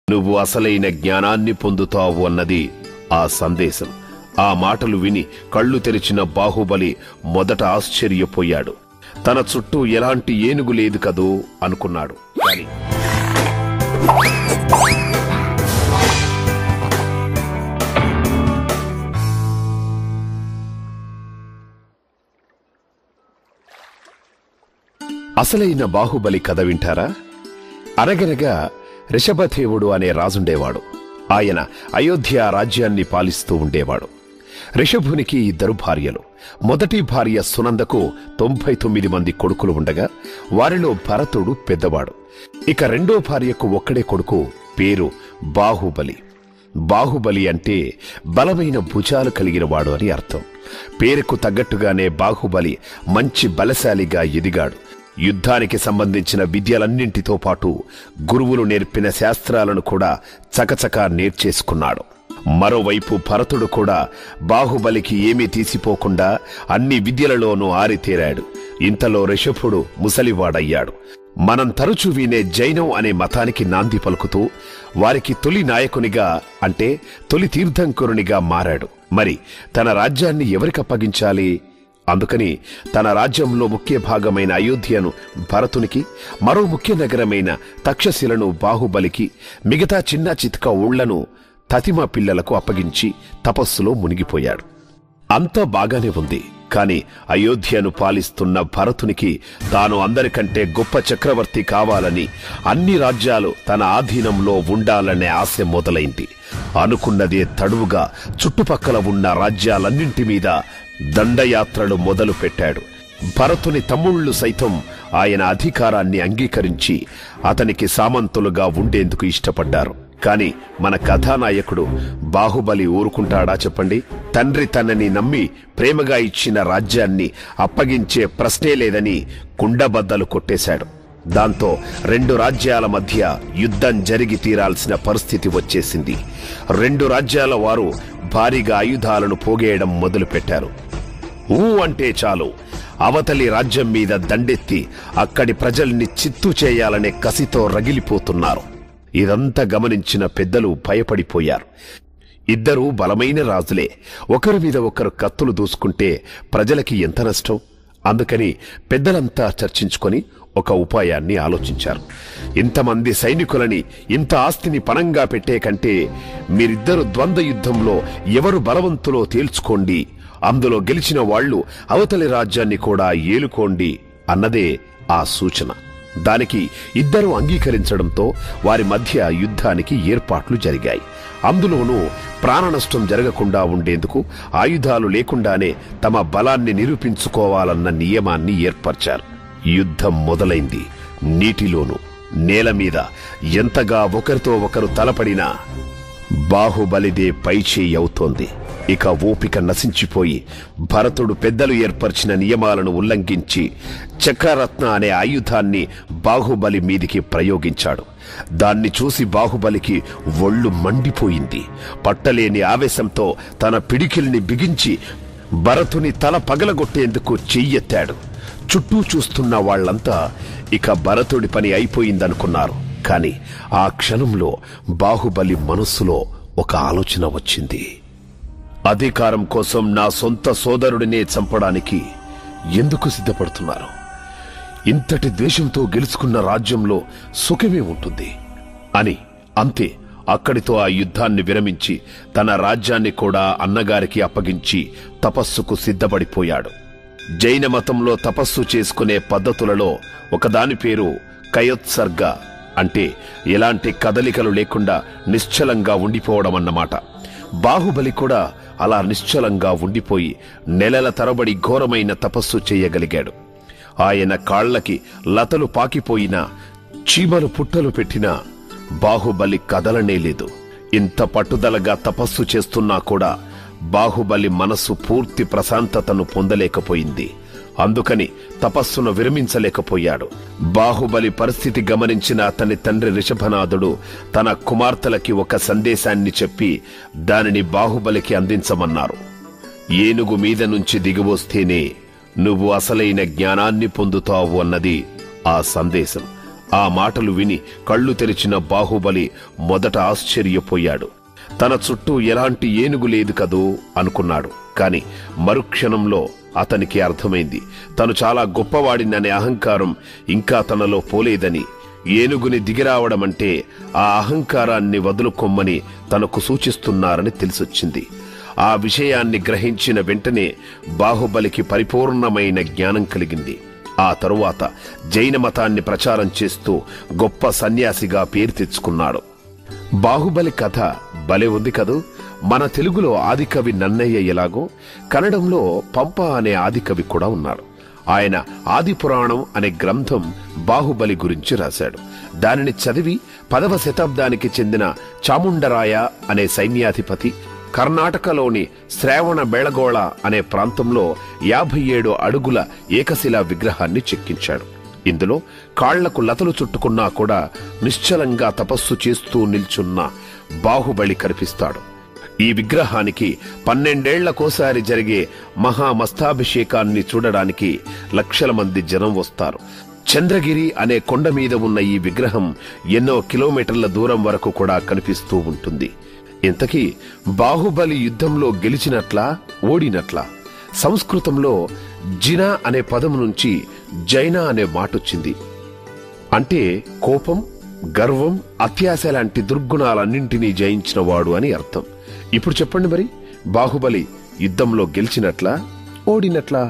నువ్వు అసలైన జ్ఞానాన్ని పొందుతావు అన్నది ఆ సందేశం. ఆ మాటలు విని కళ్ళు తెరిచిన బాహుబలి మొదట ఆశ్చర్యపోయాడు. తన చుట్టూ ఎలాంటి ఏనుగు లేదు కదూ అనుకున్నాడు. కానీ అసలైన బాహుబలి కథ వింటారా? అనగనగా రిషభదేవుడు అనే రాజుండేవాడు. ఆయన అయోధ్య రాజ్యాన్ని పాలిస్తూ ఉండేవాడు. రిషభునికి 2 భార్యలు. మొదటి భార్య సునందకు 99 మంది కొడుకులు ఉండగా వారిలో భరతుడు పెద్దవాడు. ఇక రెండో భార్యకు ఒక్కడే కొడుకు, పేరు బాహుబలి. బాహుబలి అంటే బలమైన భుజాలు కలిగినవాడు అని అర్థం. పేరుకు తగ్గట్టుగానే బాహుబలి మంచి బలశాలిగా ఎదిగాడు. యుద్ధానికి సంబంధించిన విద్యలన్నింటితో పాటు గురువులు నేర్పిన శాస్త్రాలను కూడా చకచకా నేర్చేసుకున్నాడు. మరోవైపు భరతుడు కూడా బాహుబలికి ఏమీ తీసిపోకుండా అన్ని విద్యలలోనూ ఆరితేరాడు. ఇంతలో రిషభుడు ముసలివాడయ్యాడు. మనం తరచూ వినే జైనం అనే మతానికి నాంది పలుకుతూ వారికి తొలి నాయకునిగా అంటే తొలి తీర్థంకరునిగా మారాడు. మరి తన రాజ్యాన్ని ఎవరికప్పగించాలి? అందుకని తన రాజ్యంలో ముఖ్య భాగమైన అయోధ్యను భరతునికి, మరో ముఖ్య నగరమైన తక్షశిలను బాహుబలికి, మిగతా చిన్న చితక ఊళ్లను తతిమ పిల్లలకు అప్పగించి తపస్సులో మునిగిపోయాడు. అంతా బాగానే ఉంది. కాని అయోధ్యను పాలిస్తున్న భరతునికి తాను అందరికంటే గొప్ప చక్రవర్తి కావాలని, అన్ని రాజ్యాలు తన ఆధీనంలో ఉండాలనే ఆశ మొదలైంది. అనుకున్నదే తడువుగా చుట్టుపక్కల ఉన్న రాజ్యాలన్నింటి మీద దండయాత్రలు మొదలు పెట్టాడు. భరతుని తమ్ముళ్లు సైతం ఆయన అధికారాన్ని అంగీకరించి అతనికి సామంతులుగా ఉండేందుకు ఇష్టపడ్డారు. కాని మన కథానాయకుడు బాహుబలి ఊరుకుంటాడా చెప్పండి? తండ్రి తనని నమ్మి ప్రేమగా ఇచ్చిన రాజ్యాన్ని అప్పగించే ప్రశ్నే లేదని కుండబద్దలు కొట్టేశాడు. దాంతో 2 రాజ్యాల మధ్య యుద్ధం జరిగి తీరాల్సిన పరిస్థితి వచ్చేసింది. 2 రాజ్యాల వారు భారీగా ఆయుధాలను పోగేయడం మొదలుపెట్టారు. అంటే చాలు అవతలి రాజ్యం మీద దండెత్తి అక్కడి ప్రజల్ని చిత్తు చేయాలనే కసితో రగిలిపోతున్నారు. ఇదంతా గమనించిన పెద్దలు భయపడిపోయారు. 2 బలమైన రాజులే ఒకరి మీద ఒకరు కత్తులు దూసుకుంటే ప్రజలకి ఎంత నష్టం? అందుకని పెద్దలంతా చర్చించుకొని ఒక ఉపాయాన్ని ఆలోచించారు. ఇంతమంది సైనికులని, ఇంత ఆస్తిని పణంగా పెట్టే కంటే మీరిద్దరు ద్వంద్వ యుద్ధంలో ఎవరు బలవంతులో తేల్చుకోండి, అందులో గెలిచిన వాళ్లు అవతలి రాజ్యాన్ని కూడా ఏలుకోండి అన్నదే ఆ సూచన. దానికి 2 అంగీకరించడంతో వారి మధ్య యుద్ధానికి ఏర్పాట్లు జరిగాయి. అందులోనూ ప్రాణనష్టం జరగకుండా ఉండేందుకు ఆయుధాలు లేకుండానే తమ బలాన్ని నిరూపించుకోవాలన్న నియమాన్ని ఏర్పరిచారు. యుద్ధం మొదలైంది. నీటిలోనూ నేల మీద ఎంతగా ఒకరితో ఒకరు తలపడినా బాహుబలిదే పైచేయి అవుతోంది. ఇక ఓపిక నశించిపోయి భరతుడు పెద్దలు ఏర్పరిచిన నియమాలను ఉల్లంఘించి చక్రరత్న అనే ఆయుధాన్ని బాహుబలి మీదికి ప్రయోగించాడు. దాన్ని చూసి బాహుబలికి ఒళ్ళు మండిపోయింది. పట్టలేని ఆవేశంతో తన పిడికిల్ని బిగించి భరతుని తల పగలగొట్టేందుకు చెయ్యెత్తాడు. చుట్టూ చూస్తున్న వాళ్లంతా ఇక భరతుడి పని అయిపోయిందనుకున్నారు. కాని ఆ క్షణంలో బాహుబలి మనస్సులో ఒక ఆలోచన వచ్చింది. అధికారం కోసం నా సొంత సోదరుడినే చంపడానికి ఎందుకు సిద్ధపడుతున్నారు? ఇంతటి ద్వేషంతో గెలుచుకున్న రాజ్యంలో సుఖమే ఉంటుంది అని. అంతే, అక్కడితో ఆ యుద్ధాన్ని విరమించి తన రాజ్యాన్ని కూడా అన్నగారికి అప్పగించి తపస్సుకు సిద్ధపడిపోయాడు. జైన మతంలో తపస్సు చేసుకునే పద్ధతులలో ఒకదాని పేరు కయోత్సర్గ, అంటే ఎలాంటి కదలికలు లేకుండా నిశ్చలంగా ఉండిపోవడం అన్నమాట. బాహుబలి కూడా అలా నిశ్చలంగా ఉండిపోయి నెలల తరబడి ఘోరమైన తపస్సు చేయగలిగాడు. ఆయన కాళ్లకి లతలు పాకిపోయినా, చీమలు పుట్టలు పెట్టినా బాహుబలి కదలనే లేదు. ఇంత పట్టుదలగా తపస్సు చేస్తున్నా కూడా బాహుబలి మనస్సు పూర్తి ప్రశాంతతను పొందలేకపోయింది. అందుకని తపస్సును విరమించలేకపోయాడు. బాహుబలి పరిస్థితి గమనించిన అతని తండ్రి రిషభనాథుడు తన కుమార్తెలకి ఒక సందేశాన్ని చెప్పి దానిని బాహుబలికి అందించమన్నారు. ఏనుగు మీద నుంచి దిగివస్తేనే నువ్వు అసలైన జ్ఞానాన్ని పొందుతావు అన్నది ఆ సందేశం. ఆ మాటలు విని కళ్ళు తెరిచిన బాహుబలి మొదట ఆశ్చర్యపోయాడు. తన చుట్టూ ఎలాంటి ఏనుగు లేదు కదూ అనుకున్నాడు. కాని మరుక్షణంలో అతనికి అర్థమైంది, తను చాలా గొప్పవాడిననే అహంకారం ఇంకా తనలో పోలేదని. ఏనుగుని దిగిరావడమంటే ఆ అహంకారాన్ని వదులుకొమ్మని తనకు సూచిస్తున్నారని తెలిసొచ్చింది. ఆ విషయాన్ని గ్రహించిన వెంటనే బాహుబలికి పరిపూర్ణమైన జ్ఞానం కలిగింది. ఆ తరువాత జైన మతాన్ని ప్రచారం చేస్తూ గొప్ప సన్యాసిగా పేరు తెచ్చుకున్నాడు. బాహుబలి కథ భలే ఉంది కదూ. మన తెలుగులో ఆదికవి నన్నయ్య ఎలాగో కన్నడంలో పంప అనే ఆదికవి కూడా ఉన్నాడు. ఆయన ఆదిపురాణం అనే గ్రంథం బాహుబలి గురించి రాశాడు. దానిని చదివి 10వ శతాబ్దానికి చెందిన చాముండరాయ అనే సైన్యాధిపతి కర్ణాటకలోని శ్రావణ బెళగోళ అనే ప్రాంతంలో 57 అడుగుల ఏకశిలా విగ్రహాన్ని చెక్కించాడు. ఇందులో కాళ్లకు లతలు చుట్టుకున్నా కూడా నిశ్చలంగా తపస్సు చేస్తూ నిల్చున్న బాహుబలి కనిపిస్తాడు. ఈ విగ్రహానికి 12 ఏళ్లకోసారి జరిగే మహామస్తాభిషేకాన్ని చూడడానికి లక్షల మంది జనం వస్తారు. చంద్రగిరి అనే కొండ మీద ఉన్న ఈ విగ్రహం ఎన్నో కిలోమీటర్ల దూరం వరకు కూడా కనిపిస్తూ ఉంటుంది. ఇంతకీ బాహుబలి యుద్ధంలో గెలిచినట్లా ఓడినట్లా? సంస్కృతంలో జినా అనే పదం నుంచి జైన అనే మాటొచ్చింది. అంటే కోపం, గర్వం, అత్యాశ లాంటి దుర్గుణాలన్నింటినీ జయించినవాడు అని అర్థం. ఇప్పుడు చెప్పండి మరి, బాహుబలి యుద్ధంలో గెలిచినట్లా ఓడినట్లా?